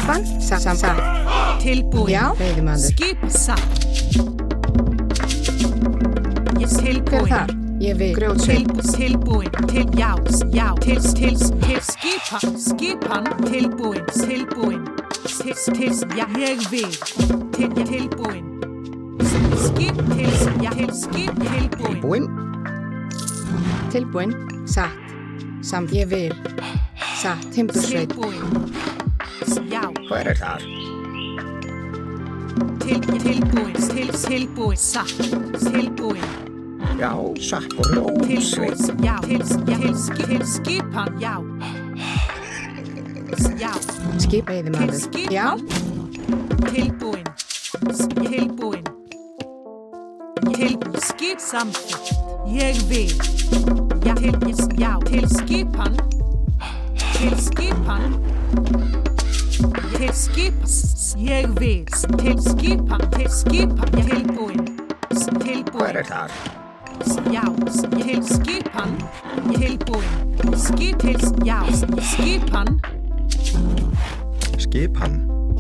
Skipan, satt. Tilbúin. Já, veiðimaður. Skip, satt. Ég Hver tilbúin. þar? Ég vil. Grjótsveit. Tilbúin. Já. Til, skipan. Tilbúin. Já, ég vil. Tilbúin. Skip, tilbúin. Tilbúin, satt. Ég vil. Satt, timbursveit. Tilbúin. Já. Hver þar? Tilbúin, satt. Tilbúin. Já, satt og grjótsveit. Já, til skipan, já. Já. Skip, veiðimaður. Já. Tilbúin. Skip samþykkt. Ég vil. Já, til skipan. Ég vil. Til skipan. Tilbúin. Hver þar? Já, til skipan. Tilbúin. Skipan. Skipan.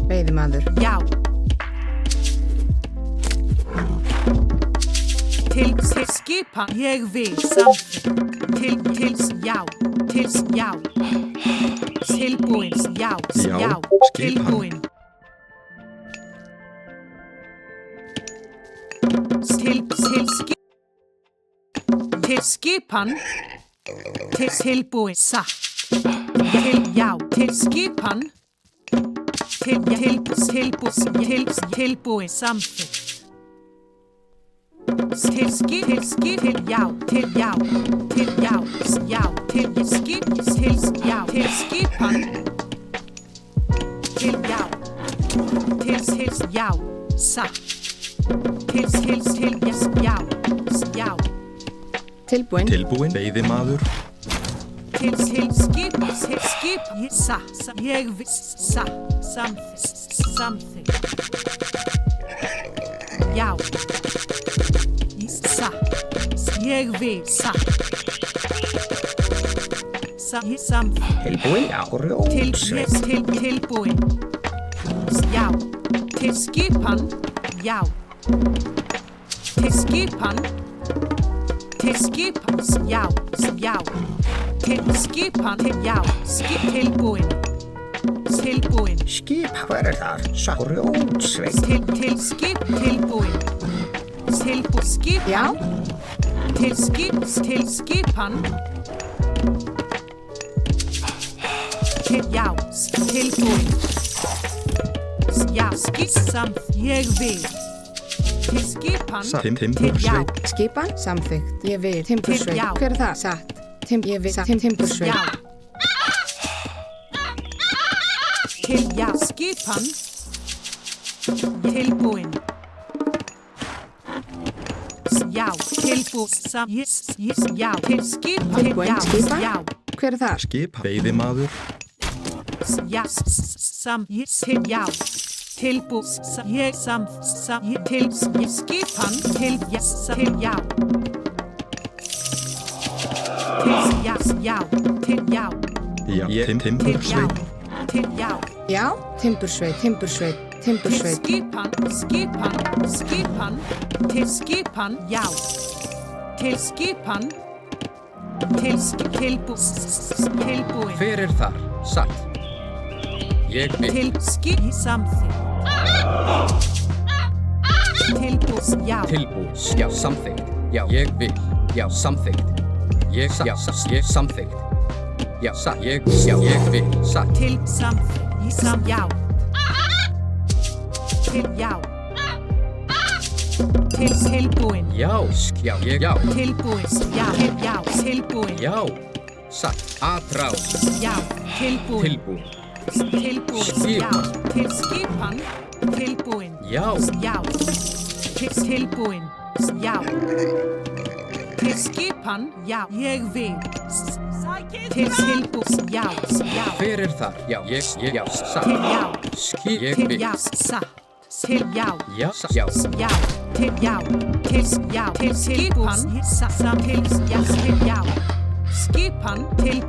Veiðimaður. Já. Til skipan. Ég vil. Samþykkt. Já. Tilbúin. Já. skipan. Tilbúin. Til skipan. Tilbúin. Satt. Já. Til skipan. Tilbúin. Samþykkt. Til skipan. Já. Satt. Já. Tilbúin. Veiðimaður. Til skip. Satt. Ég vil. Satt. Samþykkt. Já. Satt. Ég vil. Satt. Samþykkt. Tilbúin, já, grjótsveit. Tilbúin. Já. Til skipan. Já. Til skipan. Já. Til skipan. Já. Tilbúin. Skip, hver þar? Satt og grjótsveit. Til skip. Tilbúin. Skipan. Já. Til skipan. Já. Tilbúin. Já. Samt. Ég vil. Til skipan. Timbursveit. Skipan, samþykkt. Ég vil. Timbursveit. Já. Hver það? Satt. Ég vil. Timbursveit. Já. Já. Skipan. Tilbúin. Já. Tilbúin. Já. Til skipan. Tilbúin. Skipan. Já. Hver það? Skip, veiðimaður. Já. Já. Tilbúin. Ég til skipan. Já. Já. Já, timbursveit. Já. Timbursveit. Skipan. Til skipan. Já. Til skipan. Tilbúin. Hver þar? Satt. Ég vil. Til skip. Samþykkt. Tilbúin. Já. Tilbúin. Já, samþykkt. Já, ég vil. Já, samþykkt. Ég samþykkt. Já, satt. Ég vil. Satt. Til samþykkt. Já. Já. Til tilbúin. Já. Tilbúin. Já. Tilbúin. Já. Satt. Atrás. Já. Tilbúin. Já. Til skipan. Tilbúin. Já. Til tilbúin. Já. Til skipan. Já. Ég vil. Til tilbúin. Já. Hver þar? Já, satt. Til já. Ég Til vil. já. Satt. Til já. Já. Já. Til já. Til skipan. Til já. Skipan. Til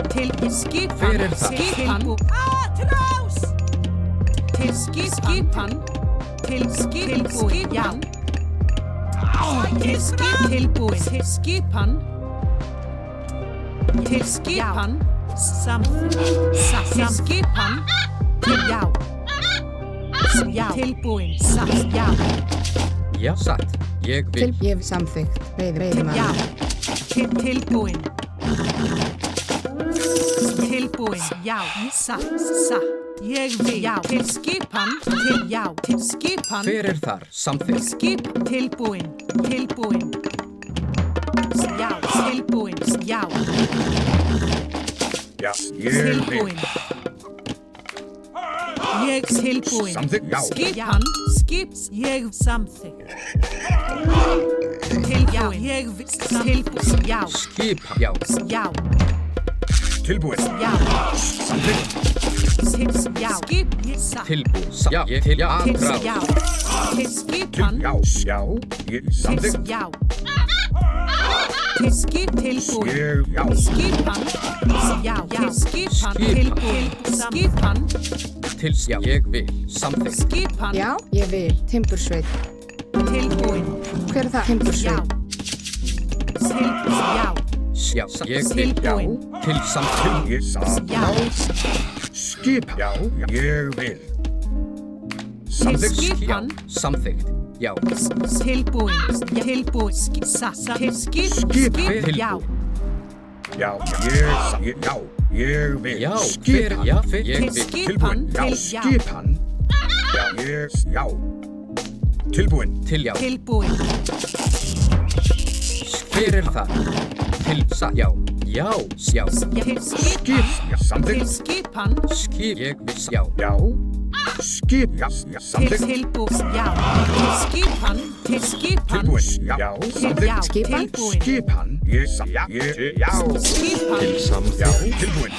skipan. Hver þar? Skipan. Atrás. Til skipan. Til tilbúin. Já. Til tilbúin. Til skipan. Til skipan. Til skipan. Til já. Já. Tilbúin. Já. Já, satt. Ég vil. Ég samþykkt. Já. Veiðimaður. Tilbúin. Tilbúin. Já. Satt. Ég vil. Já. Til skipan. Til já. Til skipan. Hver þar? Samþykkt. Skip. Tilbúin. Tilbúin. Já. Tilbúin. Já. Já, ég vil. Tilbúin. Ég tilbúin. Samþykkt, já. Skipan. Ég samþykkt. Tilbúin. Ég vil. Tilbúin. Já. Skipa. Já. Já. Tilbúin. Já. Samþykkt. Já. Skip. Ég satt. Tilbúin. Já. Ég til. Já. Til Aðrá. já. Til skipan. Já, já, ég samþykkt. Já. Til skip. Tilbúin. Já. Skipan. Já. Til skipan. Tilbúin. Skipan. Til. Já. Ég vil. Samþykkt. Skipan. Já, ég vil. Timbursveit. Tilbúin. Hver það? Já. Timbursveit. Tilbúin. Já. Já. Ég vil. Tilbúin. Til samþykkt. Ég samþykkt. Já. Skipa. Já, ég vil. Til Samþykkt. skipan. Samþykkt. Já. Tilbúin. Tilbúin. Til skip. Skip. Já. Já, ég vil. Já. Skipa. Hver. Já. Ég Til vil. skipan. Tilbúin. Já, Til já. skipan. Já. Tilbúin. Til. Já. Tilbúin. Hver það? Til. Satt. Já. Já. Já. Til Skip. skipan. Já, Til samþykkt. skipan. Skip. Ég vil. Já. Já. Skip. Já, Til samþykkt. tilbúin. Já. Til skipan. Til skipan. Tilbúin. Já, Já. samþykkt. Skipan. Tilbúin. Skipan. Já. Skipan. Já, Samþykkt. tilbúin.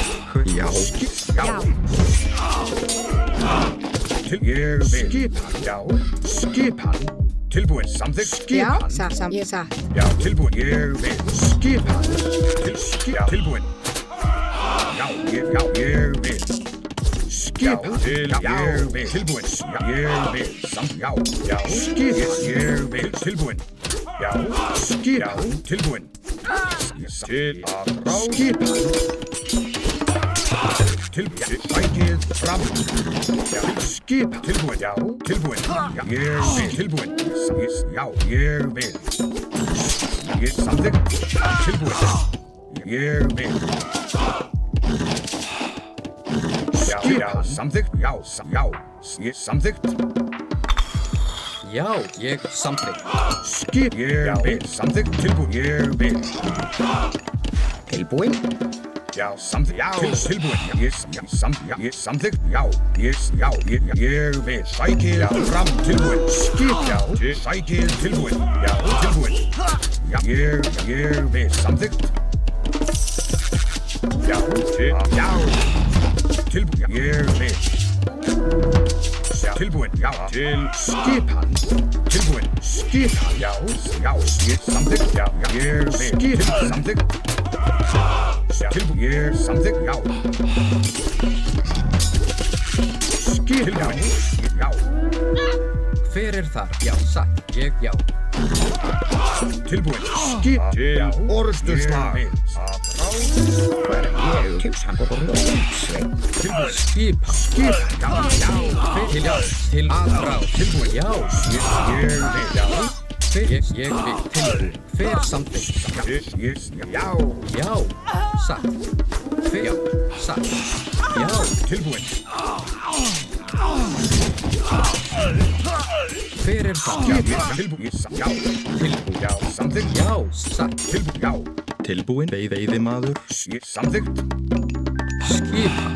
Já. Já. Ég vil. Skipan. Já. Skipan. Tilbúin. Samþykkt. Já, Skipan. ég satt. Já, tilbúin. Ég vil. Skipan. Tilbúin. Já, ég vil. Skipan. Ég vil. Tilbúin. Ég vil. Já. Skipan. Ég vil. Tilbúin. Já. Skipan. Tilbúin. Til að frá. Skipan. Tilbúin. Sækið fram. Já. Skipan. Tilbúin. Já. Tilbúin. Ég vil. Tilbúin. Já, ég vil. Ég samþykkt. Tilbúin. Ég vil. Já, samþykkt. Já, ég samþykkt. Já. Ég samþykkt. Skip. Ég vil. Samþykkt. Tilbúin. Ég vil. Tilbúin. Já, samþykkt. Já, tilbúin. Ég samþykkt. Já, ég vil. Sækið fram. Tilbúin. Skip. Já, sækið tilbúin. Já, tilbúin. Já, ég vil. Samþykkt. Já, tilbúin. Ég vil. Tilbúin. Já, til skipan. Tilbúin. Skipan. Já, ég samþykkt. Já, ég vil. Skip. Samþykkt. Tilbúin. Ég samþykkt. Já. Skip. Tilbúin. Já. Hver þar? Já. Satt. Ég. Já. Tilbúin. Skip. Til orrustuslag. Tilbúin. Skipa. Skip. Já. Til. Já. Til. Aðrá. Tilbúin. Já. Ég vil. Já. Hver. Ég vil. Tilbúin. Hver samþykkt? Já. Já. Satt. Hver. Já. Satt. Já. Tilbúin. Hver það? Já. Tilbúin. Já. Tilbúin. Já. Samþykkt. Já. Satt. Tilbúin. Já. Tilbúin, veiðimaður. Ég samþykkt. Skipa.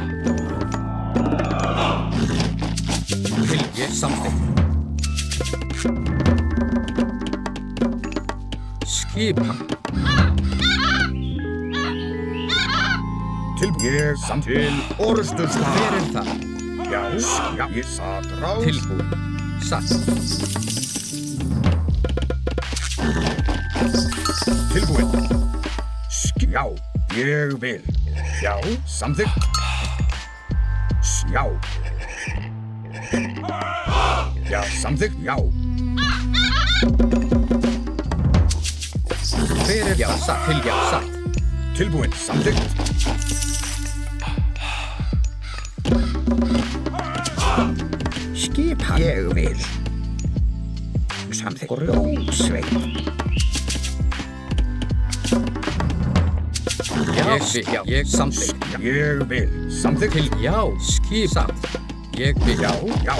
Til. Ég samþykkt. Skipa. Tilbúin. Ég samþykkt. Til orrustuslag. Hver það? Já. Ég satt ráð. Tilbúin. Satt. Tilbúin. Já. Ég vil. Já. Samþykkt. Já. Já, samþykkt, já. Fyrir já, satt, til já, satt. Tilbúin, samþykkt. Skipan. Ég vil. Samþykkt. Grjótsveit. Ég vil, já, ég samþykkt. Ég vil, samþykkt. Til já, skip, satt. Ég vil, Já, já.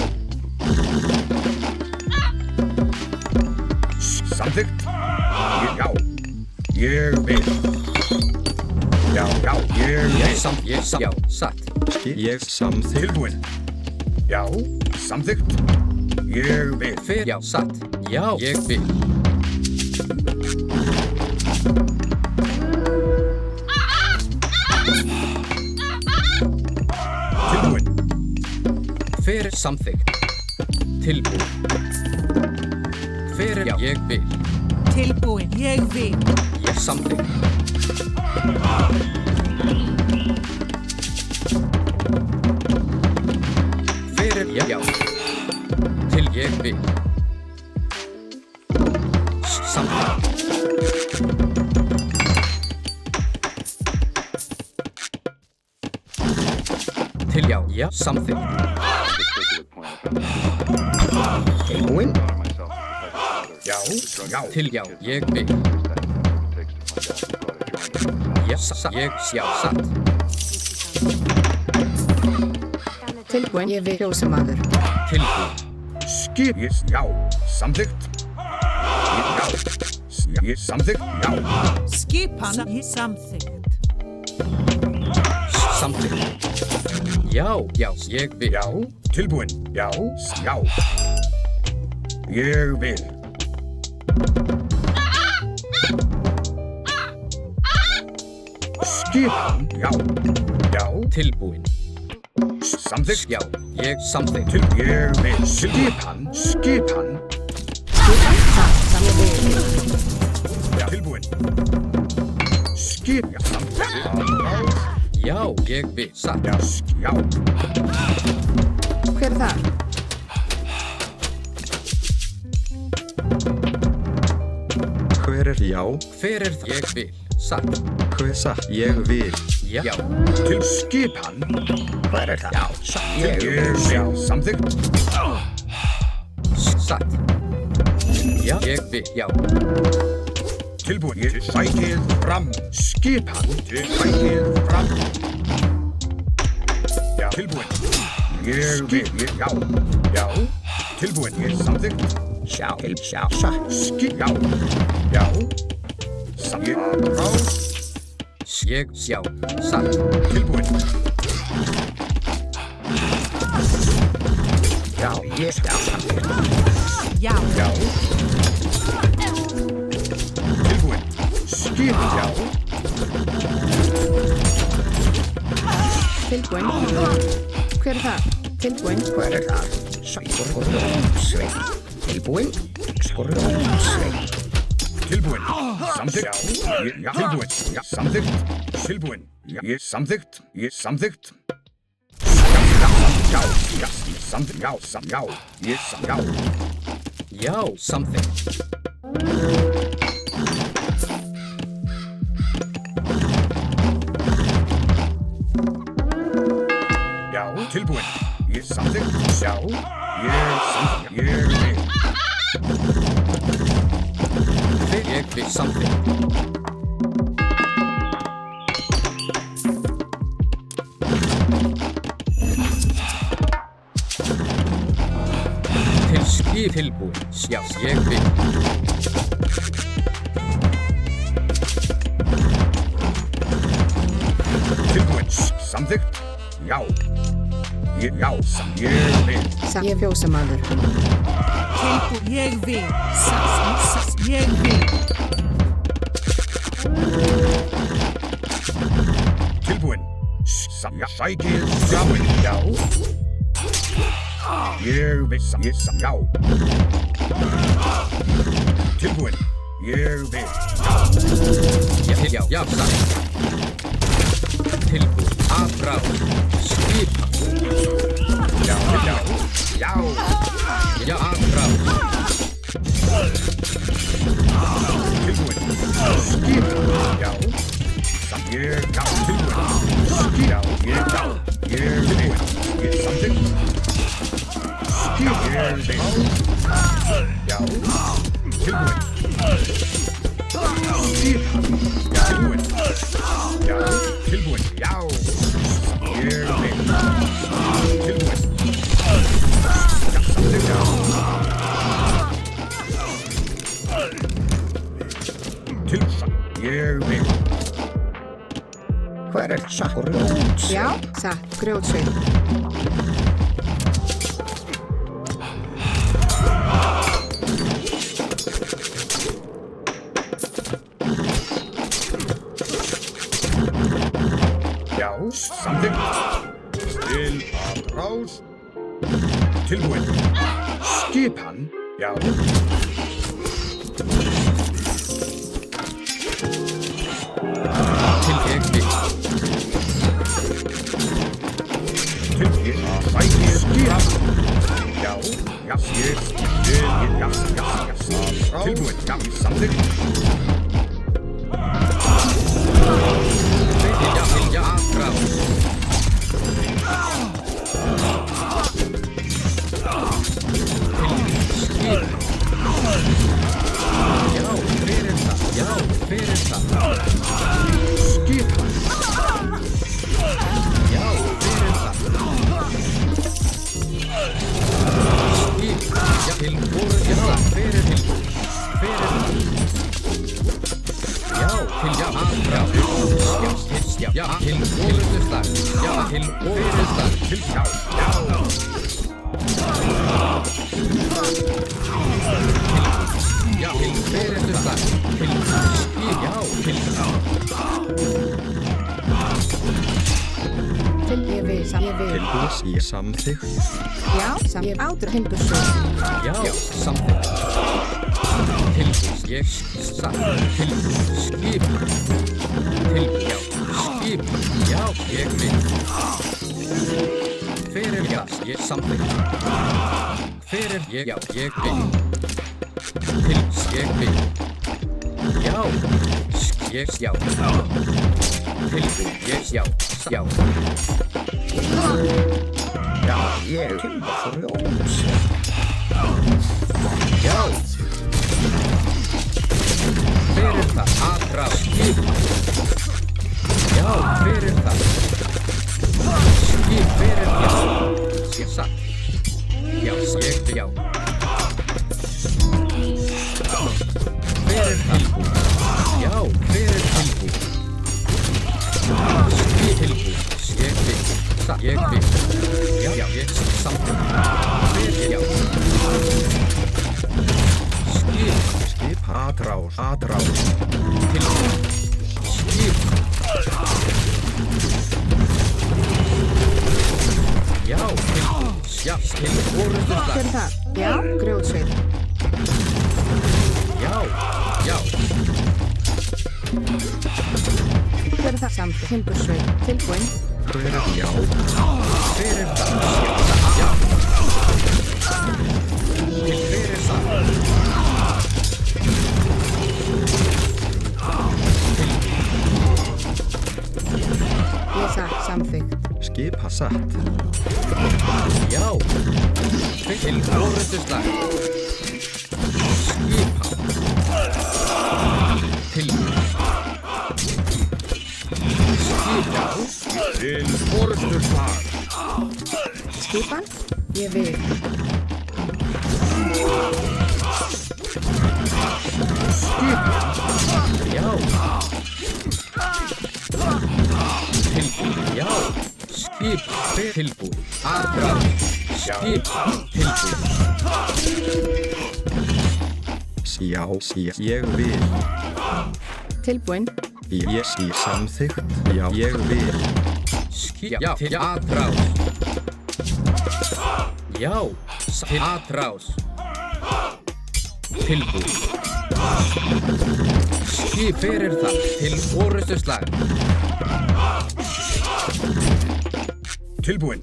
Samþykkt. Já. Ég vil. Já, já, ég vil. ég samt, já, satt. Ég samþykkt. Tilbúin. Já, samþykkt. Ég vil. Fyrir já, satt. Já, ég vil. Tilbúin. Fyrir samþykkt. Tilbúin. Fyrir já, ég vil. Tilbúin, ég vil. Ég samþykkt. Fyrir já. Til ég vil. Samþykkt. Til já, samþykkt. Tilbúin. Já, já. Til já, ég vil. Ég satt. Tilbúin, ég vil fjósamaður. Tilbúin. Skip. Já, samþykkt. Já. Ég samþykkt, já. Skipan, ég samþykkt. Samþykkt. Já, ég vil. Já, tilbúin. Já, já. Ég vil. Skipan, já. Já, Tilbúin. samþykkt. Já, ég samþykkt. Ég vil. Skipan. Skipan, satt, ég vil. Já, tilbúin. Skip, já, samþykkt. Já, ég vil. Satt. Já, já. Hver þar? Hver er já? Hver er það? Ég vil. Satt. Hver satt? Ég vil. Já. Til skipan. Hver er það? Já, Ég vil. Samþykkt. Satt. Já, ég vil. Já. Tilbúin. Ég sækið fram. Skipan. Til sækið fram. Já, tilbúin. Ég vil. Já. Já. Tilbúin. Ég samþykkt. sjá, satt. Skip. Já. Já. Samþykkt. Frá. Ég, já. Satt. Tilbúin. Já, ég samþykkt. Já, Já. Tilbúin. Skip. Já. Tilbúin. Hver það? Tilbúin. Hver er það? Grjótsveit. Tilbúin. Grjótsveit. Tilbúin. Samþykkt. Já. Tilbúin. Já. Samþykkt. Tilbúin. Já. Ég samþykkt. Ég samþykkt. Já. Já. Samþykkt. Já. Já. Ég já. Já, samþykkt. Já. Tilbúin. Ég samþykkt. Já. Ég samþykkt. Ég vil. Ég vil samþykkt. Til skip tilbúin. Já, ég vil. Tilbúin. Samþykkt. Já. Ég vil. Satt, ég fjósamaður. tilbúin, ég vil. Satt, ég vil. Tilbúin. Sækið framinn. Já. Ég vil. Já. Tilbúin. Ég vil. Já, satt. Tilbúin. Afráð. Skipa. Já, já, Já, atrás. tilbúin. Skip. Já. Ég, já, tilbúin. Skip. Já, ég, já. Ég, tilbúin. Ég, samþykkt. Skip. Ég, vil. Já. Tilbúin. Skip. Já, tilbúin. Já, tilbúin. Já. Ég, vil. Tilbúin. Já, samþykkt. Já. Tilsa. Ég, vil. Hver satt grjótsveið? Já, satt, grjótsveið. Já, samþykkt. Til að rás. Tilbúin. Skipan. Já. Til ég vil. Til ég sæki skipan. Já, já, ég, já, tilbúin. Já, samþykkt. Já, atrás. Skip. Já, fyrir það. Já, fyrir það. Skipan. Já, fyrir það. Skip. Já, til voru. Já, fyrir til. Fyrir það. Já, til já, atrás. Já, já, til orðustar. Já, til orðustar. Til já, já. Já, til orðustar. Til skip. Já, til Til ég vil, ég vil. Tilbúin. Ég samþykkt. Já, ég átur timbursveið. já, samþykkt. Tilbúin, ég satt. Tilbúin, skip. Tilbúin, já, skip. Já, ég vil. Fyrir, já, ég samþykkt. Fyrir, ég, já, ég vil. Tilbúin, ég vil. Já, ég, já. Tilbúin, ég, já, já. Já, ég grjótsveið. Já. Fyrir það, atrás, skip. Já, fyrir það. Skip, fyrir, já. Ég satt. Já, ég, já. Fyrir tilbúin. Já, fyrir tilbúin. Skip tilbúin. Ég vil. Satt, ég vil. Já, já, ég samþykkt. Fyrir, já. Skip. Skip. Atrás. Atrás. Tilbúin. Skip. Já, tilbúin. Já, til orðustar. Hver er það? Já, grjótsveið. Já, já. Hver er það? Samþykkt. Timbursveið. Tilbúin. Hver er já? Fyrir það. Já. Til fyrir það. Ég satt, samþykkt. Skipa satt. Já. Til orðustar. Skipa. Til. Skipa. Til orðustar. Skipan. Ég vil. Já. Tilbúin, já. Skip, tilbúin. Atrás. Skip, tilbúin. Já, ég vil. Tilbúin. Ég samþykkt. Já, ég vil. Skip, já, til atrás. Já, til atrás. Tilbúin. Skip fyrir það til orustuslag. Tilbúin.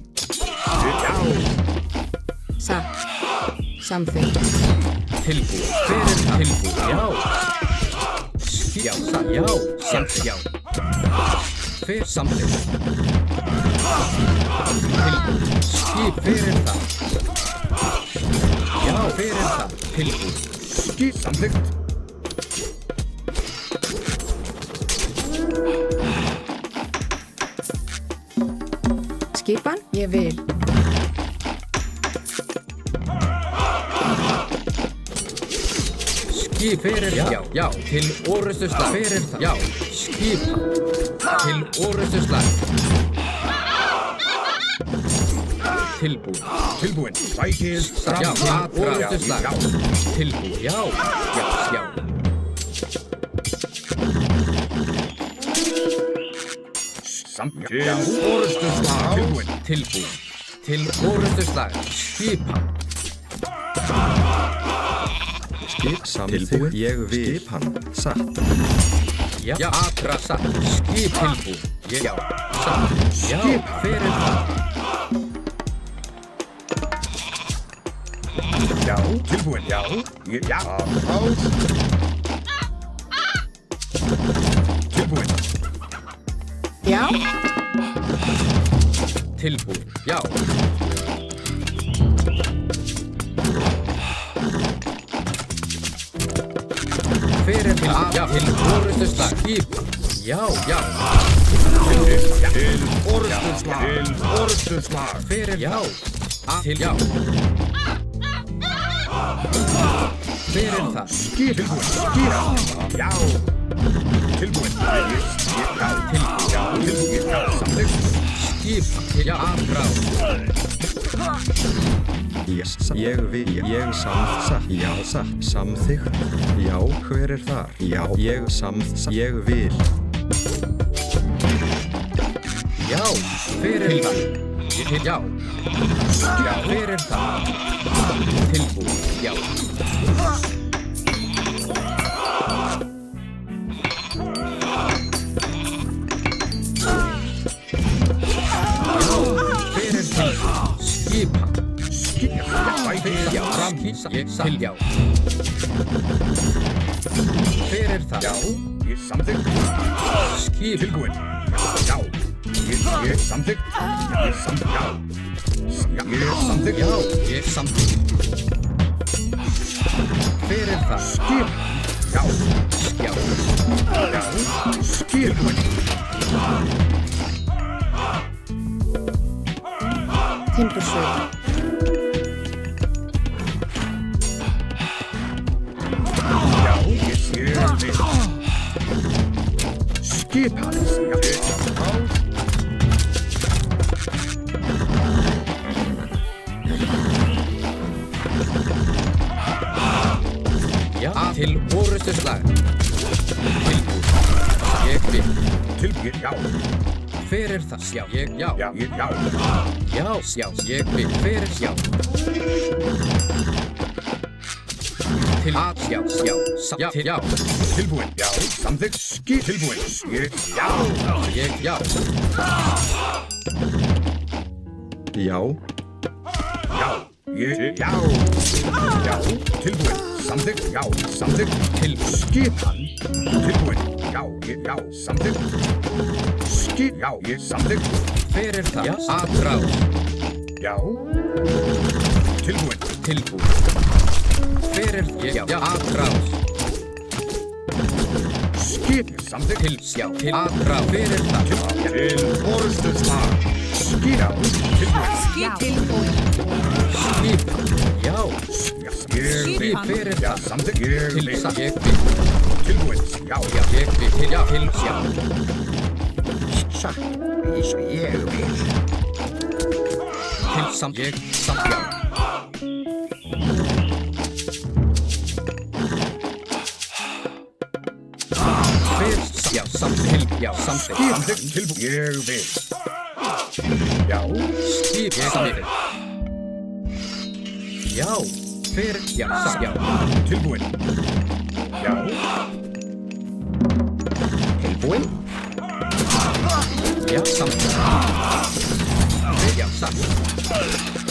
Já. Satt. Samþykkt. Tilbúið. Hver er það? Tilbúið. Já. Já, já, samt, já. Hver samþykkt? Tilbúið. Skip, hver er það? Já, hver er það? Tilbúið. Skip samþykkt. Skipan, ég vil. Skip, hver er það? Já, já, til orrustuslag. Hver er það? Já, skipan. Til orrustuslag. Tilbúið. Tilbúin. Sækið fram Já, til orrustuslag. Já. Tilbúið. Já, já, já. Til orustuslag. Tilbúin. Tilbúið. Til orrustuslag. Skipan. Skip samþykkt. Ég vil. Skipan. Satt. Já, atra satt. Skip tilbúið. Já, satt. Já, hver er það? Já. Tilbúin. Já. Já. Tilbúin. Já. Tilbúið. Já. Hver er það? Já, til orrustuslag. Skipan. Já, já. Til orustuslag. Til orustuslag. Hver er það? Til, já. Hver er það? Skip. Tilbúin. Skip. Já. Tilbúin. Já. Tilbúin. Já. Tilbúin. Já. Samþykkt. Skipan. Já, atra. Yes, ég vil. Ég satt. Já, satt. Samþykkt. Já, hver er þar? Já, ég samt. Ég vil. Já, hver er það? Til, já. Já, hver er það? Tilbúið. Já. Hver er tilbúið? Skipan. Já, fram, ég til, já. Hver er það? Já. Ég samþykkt. Skip. Tilbúin. Já. Ég samþykkt. Ég samþykkt. Já. Ég samþykkt. Já, ég samþykkt. Hver er það? Skip. Já. Já. Já. Skip. Timbursögu. Já. Ég vil. Skip hans. Já. Já, til orrustuslag. Tilbúið. Ég vil. Tilbúin. Já. Hver er það? Já, ég, já. Já. Já. Já, já, ég vil. Hver er já? Til að, já, já, til, já. Tilbúin. Já. Samþykkt. Skip. Tilbúin. Ég. Já. Ég, já. Já, Já. Ég. Já. Já. Tilbúin. Samþykkt. Já. Samþykkt. Til, Skip hann. Tilbúin. Já. Ég. Já. Samþykkt. Skip. Já. Ég. Samþykkt. hver er það? Já, atra. Já. Tilbúin. Tilbúið. Hver er ég? Já, atra. Skip. Samþykkt. Til, já, til, atra. Hver er það? Til orustuslag. Skip. Já. Tilbúin. Skip tilbúið. Skip. Já, Ég skip. vil. Hver er Já. það? Samþykkt. Ég Til, vil. ég vil. Tilbúin. Já. Já, ég vil. Til, já, til, já. Satt eins og ég vil. Til, samt, ég, samt, já. Hver, já, samt, til, já, samt, Samþykkt. Tilbúin. Ég vil. Já. skip, ég vil. Já, hver, já, samt, já. Tilbúin. Já. Tilbúin. Já, samt. Já, satt.